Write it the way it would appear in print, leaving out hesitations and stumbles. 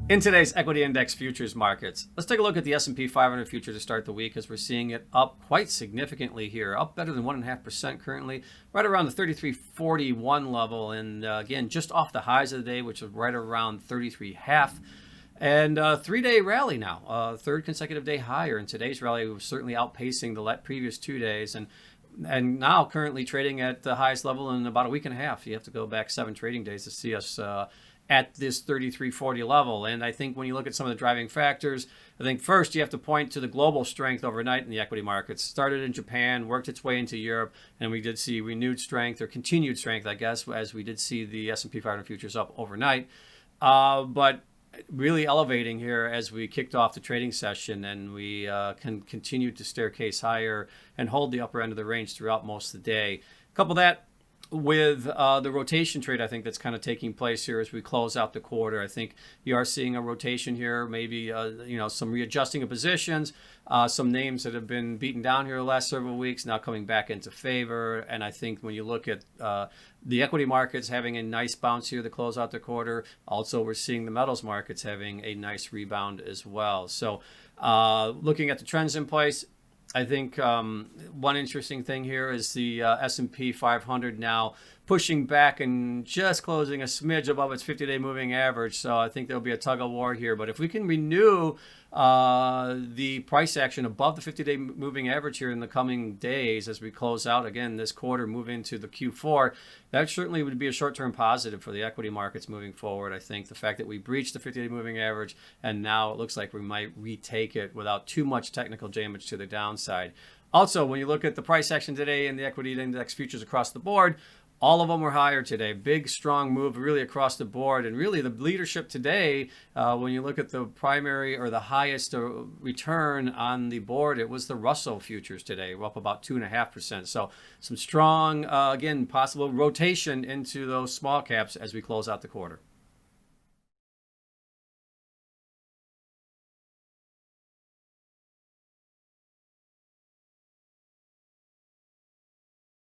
In today's equity index futures markets, let's take a look at the S&P 500 future to start the week, as we're seeing it up quite significantly here, up better than 1.5% currently, right around the 33.41 level, and again, just off the highs of the day, which is right around 33.5. And three-day rally now, third consecutive day higher. And today's rally was certainly outpacing the previous 2 days, and now currently trading at the highest level in about a week and a half. You have to go back 7 trading days to see us at this 33.40 level. And I think when you look at some of the driving factors, I think first you have to point to the global strength overnight in the equity markets. Started in Japan, worked its way into Europe, and we did see renewed strength, or continued strength, I guess, as we did see the S&P 500 futures up overnight. But really elevating here as we kicked off the trading session, and we can continue to staircase higher and hold the upper end of the range throughout most of the day. Couple that with the rotation trade, I think that's kind of taking place here as we close out the quarter. I think you are seeing a rotation here, maybe some readjusting of positions, some names that have been beaten down here the last several weeks now coming back into favor. And I think when you look at the equity markets having a nice bounce here to close out the quarter, also we're seeing the metals markets having a nice rebound as well. So looking at the trends in place, I think one interesting thing here is the S&P 500 now pushing back and just closing a smidge above its 50-day moving average. So I think there'll be a tug of war here. But if we can renew the price action above the 50-day moving average here in the coming days as we close out again this quarter, move into the Q4, that certainly would be a short-term positive for the equity markets moving forward. I think the fact that we breached the 50-day moving average and now it looks like we might retake it without too much technical damage to the downside. Also, when you look at the price action today in the equity index futures across the board, all of them were higher today. Big, strong move really across the board. And really the leadership today, when you look at the primary or the highest return on the board, it was the Russell futures today. We're up about 2.5%. So some strong, again, possible rotation into those small caps as we close out the quarter.